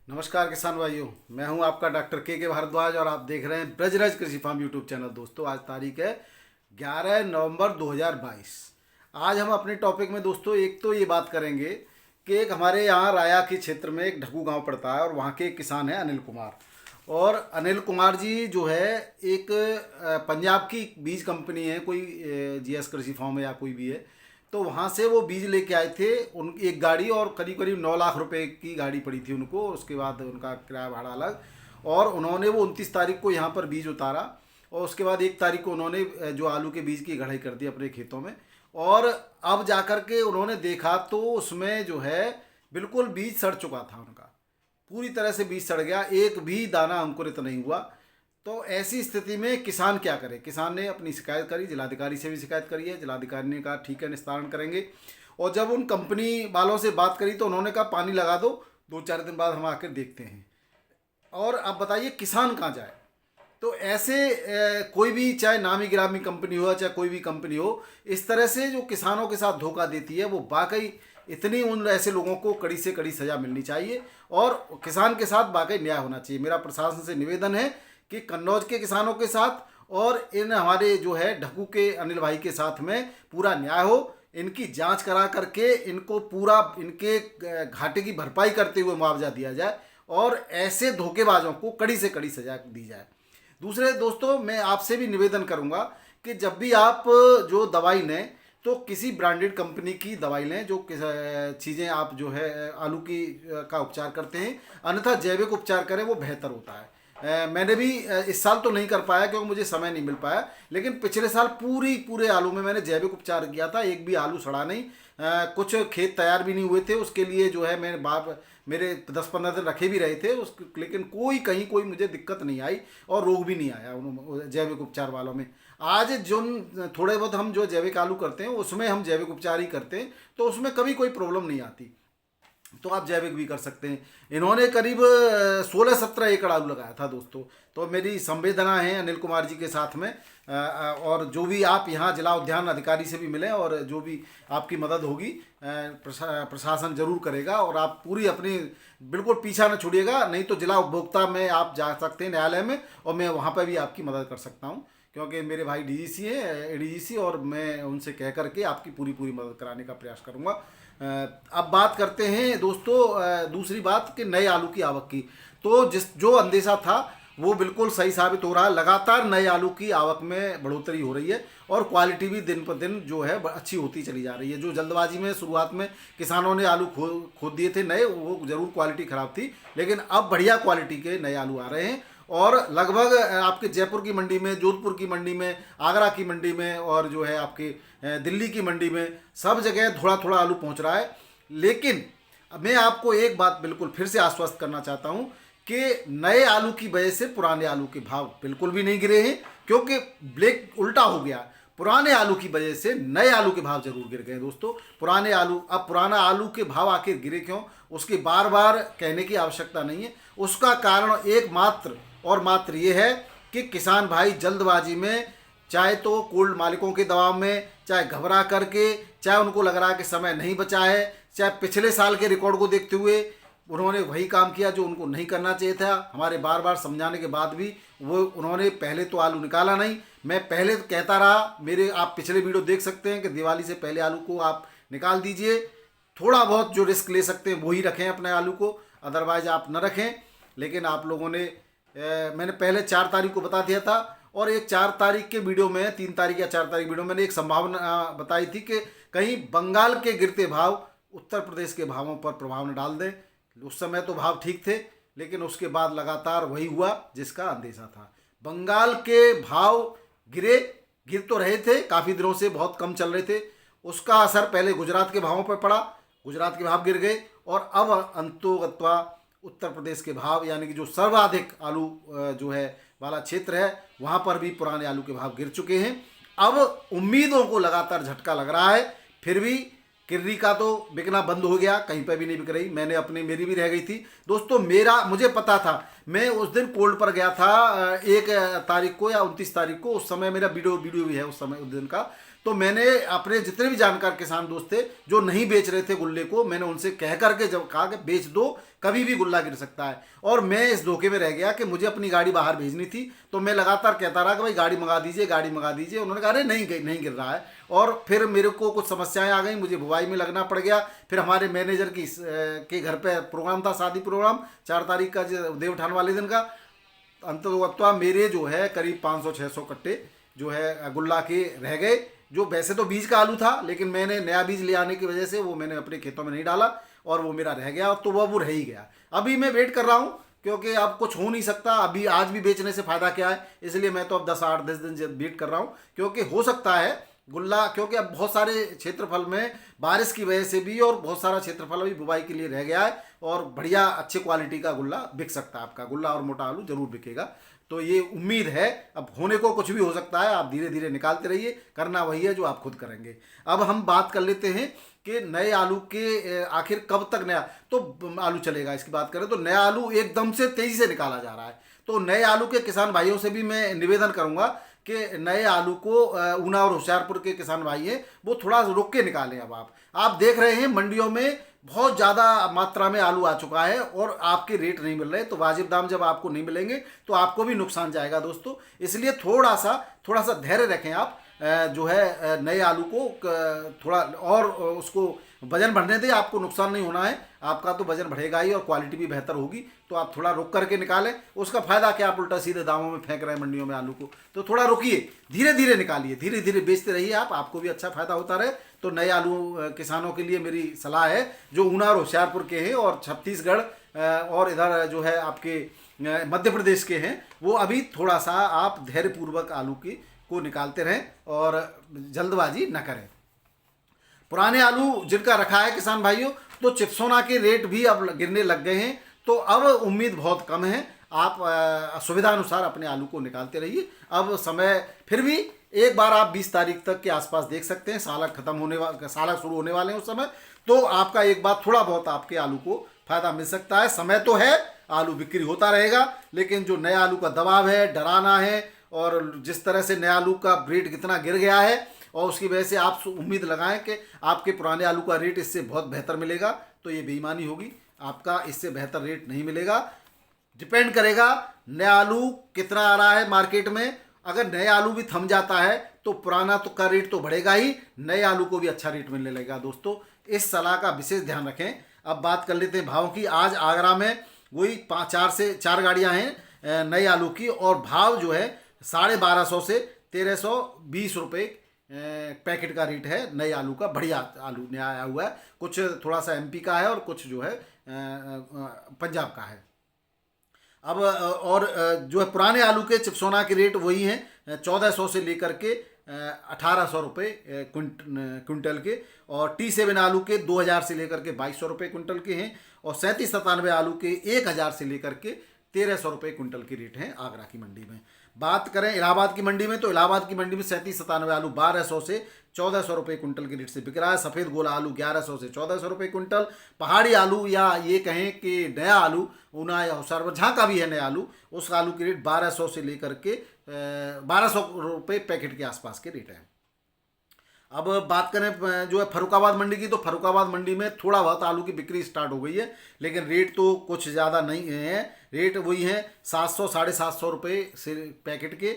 नमस्कार किसान भाइयों, मैं हूं आपका डॉक्टर के भारद्वाज और आप देख रहे हैं ब्रजराज कृषि फार्म यूट्यूब चैनल। दोस्तों आज तारीख है 11 नवंबर 2022। आज हम अपने टॉपिक में दोस्तों एक तो ये बात करेंगे कि एक हमारे यहाँ राया के क्षेत्र में एक ढक्कू गांव पड़ता है और वहाँ के एक किसान है अनिल कुमार। और अनिल कुमार जी जो है एक पंजाब की बीज कंपनी है, कोई जीएस कृषि फार्म है या कोई भी है, तो वहाँ से वो बीज लेके आए थे। उन एक गाड़ी और करीब करीब 9 लाख रुपए की गाड़ी पड़ी थी उनको, उसके बाद उनका किराया भाड़ा अलग। और उन्होंने वो 29 तारीख को यहाँ पर बीज उतारा और उसके बाद 1 तारीख को उन्होंने जो आलू के बीज की गढ़ाई कर दी अपने खेतों में। और अब जाकर के उन्होंने देखा तो उसमें जो है बिल्कुल बीज सड़ चुका था उनका, पूरी तरह से बीज सड़ गया, एक भी दाना अंकुरित नहीं हुआ। तो ऐसी स्थिति में किसान क्या करे? किसान ने अपनी शिकायत करी, जिलाधिकारी से भी शिकायत करी है। जिलाधिकारी ने कहा ठीक है निस्तारण करेंगे। और जब उन कंपनी वालों से बात करी तो उन्होंने कहा पानी लगा दो, 2-4 दिन बाद हम आकर देखते हैं। और अब बताइए किसान कहाँ जाए? तो ऐसे कोई भी, चाहे नामी गिरामी कंपनी हो चाहे कोई भी कंपनी हो, इस तरह से जो किसानों के साथ धोखा देती है वो वाकई इतनी, उन ऐसे लोगों को कड़ी से कड़ी सजा मिलनी चाहिए और किसान के साथ वाकई न्याय होना चाहिए। मेरा प्रशासन से निवेदन है कि कन्नौज के किसानों के साथ और इन हमारे जो है ढक्कू के अनिल भाई के साथ में पूरा न्याय हो। इनकी जांच करा करके इनको पूरा इनके घाटे की भरपाई करते हुए मुआवजा दिया जाए और ऐसे धोखेबाजों को कड़ी से कड़ी सजा दी जाए। दूसरे दोस्तों, मैं आपसे भी निवेदन करूंगा कि जब भी आप जो दवाई लें तो किसी ब्रांडेड कंपनी की दवाई लें, जो चीज़ें आप जो है आलू की का उपचार करते हैं, अन्यथा जैविक उपचार करें, वो बेहतर होता है। मैंने भी इस साल तो नहीं कर पाया क्योंकि मुझे समय नहीं मिल पाया, लेकिन पिछले साल पूरे आलू में मैंने जैविक उपचार किया था, एक भी आलू सड़ा नहीं। कुछ खेत तैयार भी नहीं हुए थे, उसके लिए जो है मैंने मेरे 10-15 दिन रखे भी रहे थे उस, लेकिन कहीं कोई मुझे दिक्कत नहीं आई और रोग भी नहीं आया उन जैविक उपचार वालों में। आज जो थोड़े बहुत हम जो जैविक आलू करते हैं उसमें हम जैविक उपचार ही करते हैं, तो उसमें कभी कोई प्रॉब्लम नहीं आती, तो आप जैविक भी कर सकते हैं। इन्होंने करीब 16-17 एकड़ आलू लगाया था दोस्तों। तो मेरी संवेदना है अनिल कुमार जी के साथ में। और जो भी आप यहाँ जिला उद्यान अधिकारी से भी मिलें और जो भी आपकी मदद होगी प्रशासन जरूर करेगा। और आप पूरी अपनी बिल्कुल पीछा न छोड़िएगा, नहीं तो जिला उपभोक्ता में आप जा सकते हैं न्यायालय में, और मैं वहाँ पर भी आपकी मदद कर सकता हूँ क्योंकि मेरे भाई डीजीसी हैं, एडीजीसी, और मैं उनसे कह करके आपकी पूरी मदद कराने का प्रयास करूँगा। अब बात करते हैं दोस्तों दूसरी बात कि नए आलू की आवक की। तो जो अंदेशा था वो बिल्कुल सही साबित हो रहा है। लगातार नए आलू की आवक में बढ़ोतरी हो रही है और क्वालिटी भी दिन पर दिन जो है अच्छी होती चली जा रही है। जो जल्दबाजी में शुरुआत में किसानों ने आलू खोद दिए थे नए, वो ज़रूर क्वालिटी ख़राब थी, लेकिन अब बढ़िया क्वालिटी के नए आलू आ रहे हैं। और लगभग आपके जयपुर की मंडी में, जोधपुर की मंडी में, आगरा की मंडी में और जो है आपके दिल्ली की मंडी में, सब जगह थोड़ा थोड़ा आलू पहुंच रहा है। लेकिन मैं आपको एक बात बिल्कुल फिर से आश्वस्त करना चाहता हूं कि नए आलू की वजह से पुराने आलू के भाव बिल्कुल भी नहीं गिरे हैं, क्योंकि ब्लैक उल्टा हो गया। पुराने आलू की वजह से नए आलू के भाव जरूर गिर गए दोस्तों। पुराने आलू, अब पुराना आलू के भाव आखिर गिरे क्यों, उसकी बार बार कहने की आवश्यकता नहीं है। उसका कारण एकमात्र और मात्र ये है कि किसान भाई जल्दबाजी में, चाहे तो कोल्ड मालिकों के दबाव में, चाहे घबरा करके, चाहे उनको लग रहा है कि समय नहीं बचा है, चाहे पिछले साल के रिकॉर्ड को देखते हुए उन्होंने वही काम किया जो उनको नहीं करना चाहिए था। हमारे बार बार समझाने के बाद भी उन्होंने पहले तो आलू निकाला नहीं। मैं पहले कहता रहा, मेरे आप पिछले वीडियो देख सकते हैं कि दिवाली से पहले आलू को आप निकाल दीजिए। थोड़ा बहुत जो रिस्क ले सकते हैं वही रखें अपने आलू को, अदरवाइज आप न रखें। लेकिन आप लोगों ने मैंने पहले 4 तारीख को बता दिया था, और एक 4 तारीख के वीडियो में, 3 तारीख या 4 तारीख वीडियो मैंने एक संभावना बताई थी कि कहीं बंगाल के गिरते भाव उत्तर प्रदेश के भावों पर प्रभाव न डाल दें। उस समय तो भाव ठीक थे, लेकिन उसके बाद लगातार वही हुआ जिसका अंदेशा था। बंगाल के भाव गिर तो रहे थे, काफ़ी दिनों से बहुत कम चल रहे थे। उसका असर पहले गुजरात के भावों पर पड़ा, गुजरात के भाव गिर गए, और अब अंतोगत्वा उत्तर प्रदेश के भाव, यानी कि जो सर्वाधिक आलू जो है वाला क्षेत्र है, वहाँ पर भी पुराने आलू के भाव गिर चुके हैं। अब उम्मीदों को लगातार झटका लग रहा है। फिर भी किर्री का तो बिकना बंद हो गया, कहीं पर भी नहीं बिक रही। मेरी भी रह गई थी दोस्तों। मुझे पता था, मैं उस दिन कोल्ड पर गया था 1 तारीख को या 29 तारीख को, उस समय मेरा वीडियो भी है उस दिन का। तो मैंने अपने जितने भी जानकार किसान दोस्त थे जो नहीं बेच रहे थे गुल्ले को, मैंने उनसे कह करके जब कहा कि बेच दो, कभी भी गुल्ला गिर सकता है। और मैं इस धोखे में रह गया कि मुझे अपनी गाड़ी बाहर भेजनी थी, तो मैं लगातार कहता रहा कि भाई गाड़ी मंगा दीजिए, गाड़ी मंगा दीजिए। उन्होंने कहा अरे नहीं गिर रहा है। और फिर मेरे को कुछ समस्याएं आ गई, मुझे बुवाई में लगना पड़ गया। फिर हमारे मैनेजर के घर पे प्रोग्राम था, शादी प्रोग्राम 4 तारीख का, देव उठान वाले दिन का। अंततः मेरे जो है करीब 500-600 कट्टे जो है गुल्ला के रह गए, जो वैसे तो बीज का आलू था, लेकिन मैंने नया बीज ले आने की वजह से वो मैंने अपने खेतों में नहीं डाला और वो मेरा रह गया, तो वो रह ही गया। अभी मैं वेट कर रहा हूँ क्योंकि अब कुछ हो नहीं सकता, अभी आज भी बेचने से फ़ायदा क्या है, इसलिए मैं तो अब 8-10 दिन वेट कर रहा हूँ, क्योंकि हो सकता है गुल्ला, क्योंकि अब बहुत सारे क्षेत्रफल में बारिश की वजह से भी और बहुत सारा क्षेत्रफल अभी बुवाई के लिए रह गया है और बढ़िया अच्छे क्वालिटी का गुल्ला बिक सकता है। आपका गुल्ला और मोटा आलू जरूर बिकेगा, तो ये उम्मीद है। अब होने को कुछ भी हो सकता है, आप धीरे धीरे निकालते रहिए, करना वही है जो आप खुद करेंगे। अब हम बात कर लेते हैं कि नए आलू के आखिर कब तक नया तो आलू चलेगा। इसकी बात करें तो नया आलू एकदम से तेज़ी से निकाला जा रहा है, तो नए आलू के किसान भाइयों से भी मैं निवेदन करूंगा कि नए आलू को ऊना और होशियारपुर के किसान भाई हैं वो थोड़ा रुक के निकालें। अब आप देख रहे हैं मंडियों में बहुत ज़्यादा मात्रा में आलू आ चुका है और आपके रेट नहीं मिल रहे, तो वाजिब दाम जब आपको नहीं मिलेंगे तो आपको भी नुकसान जाएगा दोस्तों। इसलिए थोड़ा सा धैर्य रखें आप, जो है नए आलू को थोड़ा और उसको वजन बढ़ने दें, आपको नुकसान नहीं होना है, आपका तो वजन बढ़ेगा ही और क्वालिटी भी बेहतर होगी। तो आप थोड़ा रुक करके निकालें, उसका फायदा क्या, आप उल्टा सीधे दामों में फेंक रहे हैं मंडियों में आलू को, तो थोड़ा रुकिए, धीरे धीरे निकालिए, धीरे धीरे बेचते रहिए, आपको भी अच्छा फायदा होता रहे। तो नए आलू किसानों के लिए मेरी सलाह है जो ऊना और होशियारपुर के हैं और छत्तीसगढ़ और इधर जो है आपके मध्य प्रदेश के हैं, वो अभी थोड़ा सा आप धैर्यपूर्वक आलू को निकालते रहें और जल्दबाजी न करें। पुराने आलू जिनका रखा है किसान भाइयों, तो चिप्सोना के रेट भी अब गिरने लग गए हैं, तो अब उम्मीद बहुत कम है। आप सुविधा अनुसार अपने आलू को निकालते रहिए। अब समय फिर भी एक बार आप 20 तारीख तक के आसपास देख सकते हैं, साल शुरू होने वाले हैं उस समय, तो आपका एक बार थोड़ा बहुत आपके आलू को फायदा मिल सकता है। समय तो है, आलू बिक्री होता रहेगा, लेकिन जो नए आलू का दबाव है, डराना है, और जिस तरह से नए आलू का रेट कितना गिर गया है और उसकी वजह से आप उम्मीद लगाएं कि आपके पुराने आलू का रेट इससे बहुत बेहतर मिलेगा, तो ये बेईमानी होगी। आपका इससे बेहतर रेट नहीं मिलेगा। डिपेंड करेगा नया आलू कितना आ रहा है मार्केट में। अगर नए आलू भी थम जाता है तो पुराना तो का रेट तो बढ़ेगा ही, नए आलू को भी अच्छा रेट मिलने लगेगा दोस्तों। इस सलाह का विशेष ध्यान रखें। अब बात कर लेते हैं भाव की। आज आगरा में वही 4 गाड़ियाँ हैं नए आलू की, और भाव जो है 1250 से 1320 रुपये पैकेट का रेट है नए आलू का। बढ़िया आलू नया आया हुआ है, कुछ थोड़ा सा एमपी का है और कुछ जो है पंजाब का है। अब और जो है पुराने आलू के चिप्सोना के रेट वही हैं 1400 से लेकर के 1800 रुपये क्विंटल के, और T7 आलू के 2000 से लेकर के 2200 रुपये क्विंटल के हैं, और 3797 आलू के 1000 से लेकर के 1300 रुपये क्विंटल के रेट हैं आगरा की मंडी में। बात करें इलाहाबाद की मंडी में, तो इलाहाबाद की मंडी में 3797 आलू 1200 से 1400 रुपये क्विंटल के रेट से बिक रहा है। सफ़ेद गोला आलू 1100 से 1400 रुपये क्विंटल। पहाड़ी आलू या ये कहें कि नया आलू ऊना या होशियारपुर जहाँ का भी है नया आलू, उस आलू के रेट 1200 से लेकर के 1200 रुपये पैकेट के आसपास के रेट हैं। अब बात करें जो है फरुखाबाद मंडी की, तो फरुखाबाद मंडी में थोड़ा बहुत आलू की बिक्री स्टार्ट हो गई है, लेकिन रेट तो कुछ ज़्यादा नहीं है। रेट वही है 700 750 रुपये से पैकेट के।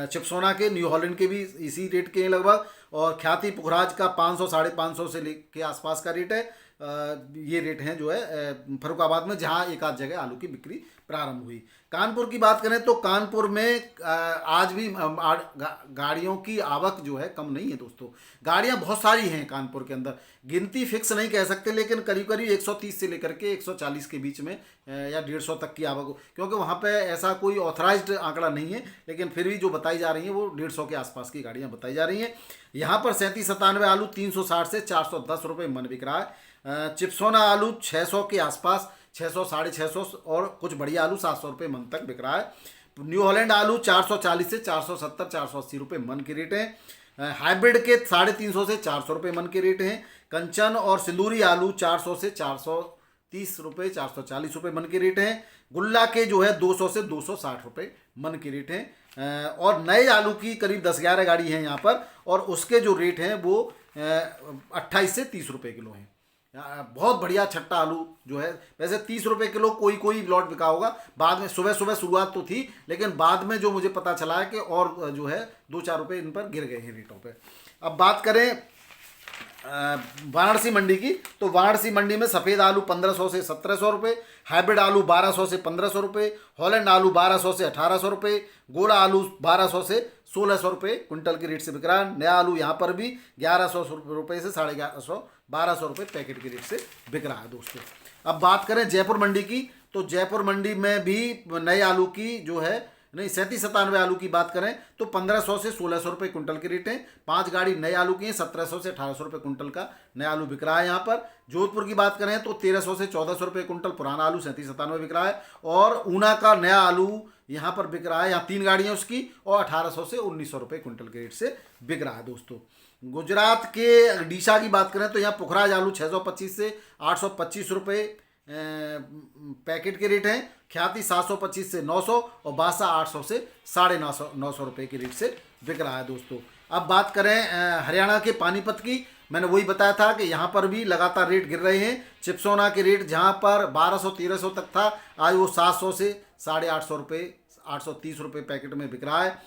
चिप्सोना के, न्यू हॉलैंड के भी इसी रेट के हैं लगभग, और ख्याति पुखराज का 500 550 से के आसपास का रेट है। ये रेट हैं जो है फरुखाबाद में, जहाँ एक आध जगह आलू की बिक्री प्रारंभ हुई। कानपुर की बात करें तो कानपुर में आज भी गाड़ियों की आवक जो है कम नहीं है दोस्तों। गाड़ियां बहुत सारी हैं कानपुर के अंदर, गिनती फिक्स नहीं कह सकते, लेकिन करीब करीब 130 से लेकर के 140 के बीच में या 150 तक की आवक, क्योंकि वहाँ पे ऐसा कोई ऑथराइज्ड आंकड़ा नहीं है, लेकिन फिर भी जो बताई जा रही हैं वो 150 के आसपास की गाड़ियाँ बताई जा रही हैं। यहाँ पर 3797 आलू 360 से 410 रुपये मन बिक रहा है। चिप्सोना आलू 600 के आसपास, 600 650, और कुछ बढ़िया आलू 700 रुपये मन तक बिक रहा है। न्यू हॉलैंड आलू 440 से 470 480 रुपये मन के रेट हैं। हाइब्रिड के 350 से 400 रुपये मन के रेट हैं। कंचन और सिंदूरी आलू 400 से रुपये, 440 रुपये मन के रेट हैं। गुल्ला के जो है 200 से 260 रुपये मन के रेट हैं। और नए आलू की करीब 10-11 गाड़ी हैं यहाँ पर, और उसके जो रेट हैं वो 28 से 30 रुपये किलो हैं। बहुत बढ़िया छट्टा आलू जो है, वैसे 30 रुपये किलो कोई कोई लॉट बिका होगा, बाद में सुबह सुबह शुरुआत तो थी, लेकिन बाद में जो मुझे पता चला है कि और जो है 2-4 रुपये इन पर गिर गए हैं रेटों पे। अब बात करें वाराणसी मंडी की, तो वाराणसी मंडी में सफ़ेद आलू 1500 से 1700 रुपये, हाइब्रिड आलू 1200 से 1500 रुपये, हॉलैंड आलू 1200 से 1800 रुपये, गोला आलू 1200 से 1600 रुपये क्विंटल के रेट से बिक रहा है। नया आलू यहाँ पर भी 1100 रुपये से 1150 1200 रुपये पैकेट के रेट से बिक रहा है दोस्तों। अब बात करें जयपुर मंडी की, तो जयपुर मंडी में भी नए आलू की जो है 37-97 आलू की बात करें तो 1500 से 1600 रुपये क्विंटल के रेट हैं। 5 गाड़ी नए आलू की हैं, 1700 से 1800 रुपये क्विंटल का नया आलू बिक रहा है यहाँ पर। जोधपुर की बात करें तो 1300 से 1400 रुपये क्विंटल पुराना आलू 37-97 बिक रहा है। और ऊना का नया आलू यहाँ पर बिक रहा है, यहाँ 3 गाड़ियाँ उसकी, और 1800 से 1900 रुपये क्विंटल के रेट से बिक रहा है दोस्तों। गुजरात के डीसा की बात करें तो यहाँ पुखराज आलू 625 से 825 रुपये पैकेट के रेट हैं। ख्याति 725 से 900 और बासा 800 से 950 रुपये के रेट से बिक रहा है दोस्तों। अब बात करें हरियाणा के पानीपत की, मैंने वही बताया था कि यहाँ पर भी लगातार रेट गिर रहे हैं। चिप्सोना के रेट जहाँ पर 1200-1300 तक था, आज वो 700 से 850 रुपये 830 रुपये पैकेट में बिक रहा है।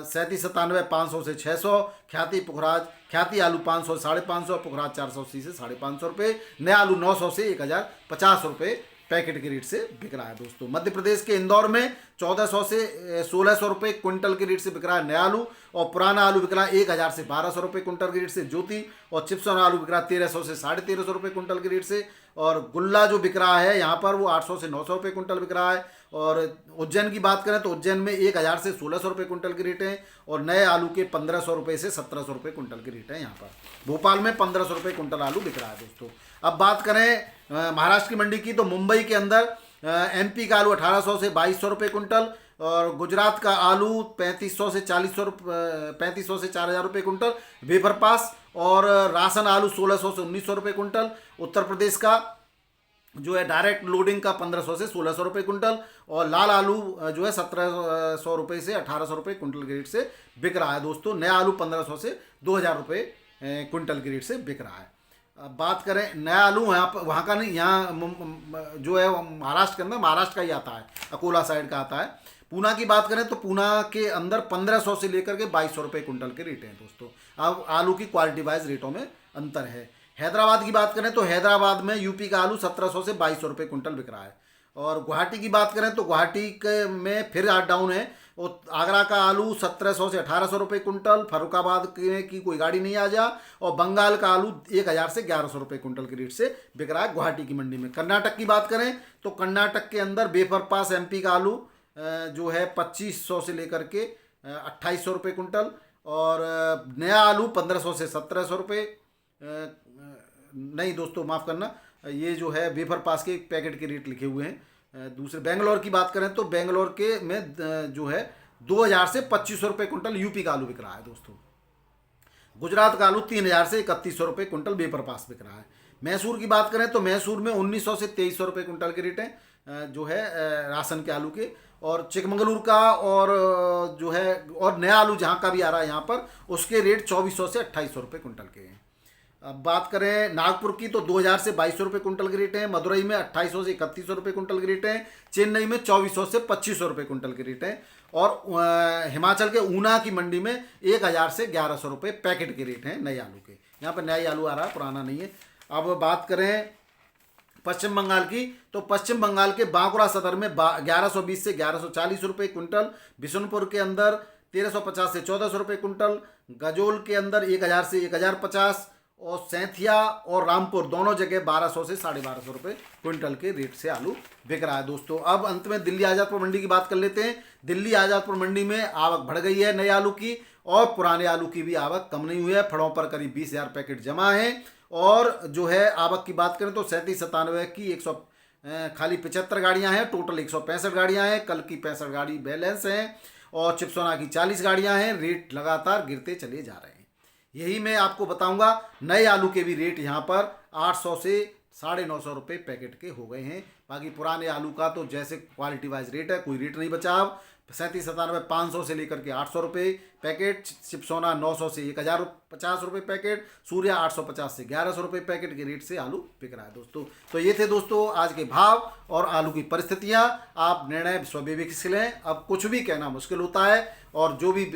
37-97 500 से 600, ख्याति पुखराज ख्याति आलू 500 से 550, पुखराज 480 से 550 रुपये, नया आलू 900 से 1050 रुपये पैकेट के रेट से बिक रहा है दोस्तों। मध्य प्रदेश के इंदौर में 1400 से 1600 रुपये क्विंटल के रेट से बिक रहा है नया आलू, और पुराना आलू बिक रहा है 1000 से 1200 रुपये क्विंटल के रेट से ज्योति, और चिप्सोना आलू बिक रहा है 1300 से 1350 रुपये क्विंटल के रेट से, और गुल्ला जो बिक रहा है यहाँ पर वो 800 से 900 रुपये क्विंटल बिक रहा है। और उज्जैन की बात करें तो उज्जैन में 1000 से 1600 रुपये क्विंटल के रेट हैं, और नए आलू के 1500 रुपये से 1700 रुपये क्विंटल के रेट हैं यहाँ पर। भोपाल में 1500 रुपये क्विंटल आलू बिक रहा है दोस्तों। अब बात करें महाराष्ट्र की मंडी की, तो मुंबई के अंदर एमपी का आलू 1800 से 2200 रुपये क्विंटल, और गुजरात का आलू 3500 से 3500 से 4000 रुपये क्विंटल वेपर पास, और राशन आलू 1600 से 1900 रुपये क्विंटल। उत्तर प्रदेश का जो है डायरेक्ट लोडिंग का 1500 से 1600 रुपये क्विंटल, और लाल आलू जो है 1700 रुपये से 1800 रुपये क्विंटल के रेट से बिक रहा है दोस्तों। नया आलू 1500 से 2000 रुपये क्विंटल के रेट से बिक रहा है। अब बात करें नया आलू यहाँ पर, वहाँ का नहीं, यहाँ जो है महाराष्ट्र के अंदर महाराष्ट्र का ही आता है, अकोला साइड का आता है। पूना की बात करें तो पूना के अंदर 1500 से लेकर के 2200 रुपये क्विंटल के रेट हैं दोस्तों। अब आलू की क्वालिटी वाइज रेटों में अंतर है। हैदराबाद की बात करें तो हैदराबाद में यूपी का आलू 1700 से 2200 रुपये क्विंटल बिक रहा है। और गुवाहाटी की बात करें तो गुवाहाटी के में फिर डाउन है, और आगरा का आलू 1700 से 1800 रुपये क्विंटल, फरुखाबाद की कोई गाड़ी नहीं आ जा, और बंगाल का आलू 1000 से 1100 रुपये क्विंटल के रेट से बिक रहा है गुवाहाटी की मंडी में। कर्नाटक की बात करें तो कर्नाटक के अंदर बेफर पास एमपी का आलू जो है 2500 से लेकर के 2800 रुपये क्विंटल, और नया आलू 1500 से 1700 रुपये, नहीं दोस्तों माफ़ करना, ये जो है वेफर पास के पैकेट के रेट लिखे हुए हैं। दूसरे बेंगलोर की बात करें तो बेंगलोर के में जो है 2000 से 2500 रुपये क्विंटल यूपी का आलू बिक रहा है दोस्तों। गुजरात का आलू 3000 से 3100 रुपये क्विंटल वेफर पास बिक रहा है। मैसूर की बात करें तो मैसूर में 1900 से 2300 रुपये क्विंटल के रेट हैं जो है राशन के आलू के, और चिकमंगलुरु का और जो है और नया आलू जहाँ का भी आ रहा है यहाँ पर, उसके रेट 2400 से 2800 रुपये क्विंटल के हैं। अब बात करें नागपुर की तो 2000 से 2200 रुपये क्विंटल के रेट हैं। मदुरई में 2800 से 3100 रुपये क्विंटल के रेट हैं। चेन्नई में 2400 से 2500 रुपये क्विंटल के रेट हैं। और हिमाचल के ऊना की मंडी में 1000 से 1100 रुपये पैकेट के रेट हैं नए आलू के। यहाँ पर नया आलू आ रहा है, पुराना नहीं है। अब बात करें पश्चिम बंगाल की तो पश्चिम बंगाल के बांकुड़ा सदर में 1120 से 1140 रुपये क्विंटल, बिशुनपुर के अंदर 1350 से 1400 रुपये क्विंटल, गजोल के अंदर 1000 से 1050, और सैंथिया और रामपुर दोनों जगह 1200 से 1250 रुपये क्विंटल के रेट से आलू बिक रहा है दोस्तों। अब अंत में दिल्ली आज़ादपुर मंडी की बात कर लेते हैं। दिल्ली आज़ादपुर मंडी में आवक बढ़ गई है नए आलू की, और पुराने आलू की भी आवक कम नहीं हुई है। फड़ों पर करीब 20,000 पैकेट जमा है। और जो है आवक की बात करें तो 37-97 की 100 खाली 75 गाड़ियाँ हैं, टोटल 165 गाड़ियाँ हैं। कल की 65 गाड़ी बैलेंस हैं, और चिप्सोना की 40 गाड़ियाँ हैं। रेट लगातार गिरते चले जा रहे हैं। यही मैं आपको बताऊंगा। नए आलू के भी रेट यहाँ पर 800 से 950 रुपये पैकेट के हो गए हैं। बाकी पुराने आलू का तो जैसे क्वालिटी वाइज रेट है, कोई रेट नहीं बचा अब। 3797 500 से लेकर के 800 रुपये पैकेट, चिपसोना 900 से 1050 रुपये पैकेट, सूर्या 850 से 1100 रुपये पैकेट के रेट से आलू बिक रहा है दोस्तों। तो ये थे दोस्तों आज के भाव और आलू की परिस्थितियाँ। आप निर्णय स्वविवेक से लें, अब कुछ भी कहना मुश्किल होता है और जो भी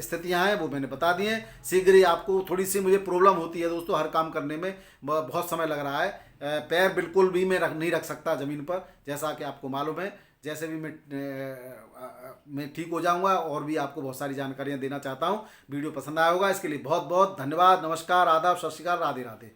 स्थितियाँ हैं वो मैंने बता दी हैं। शीघ्र ही आपको थोड़ी सी मुझे प्रॉब्लम होती है दोस्तों, हर काम करने में बहुत समय लग रहा है। पैर बिल्कुल भी मैं नहीं रख सकता ज़मीन पर, जैसा कि आपको मालूम है। जैसे भी मैं ठीक हो जाऊंगा और भी आपको बहुत सारी जानकारियां देना चाहता हूं। वीडियो पसंद आया होगा, इसके लिए बहुत बहुत धन्यवाद। नमस्कार, आदाब, सत श्री अकाल, राधे राधे।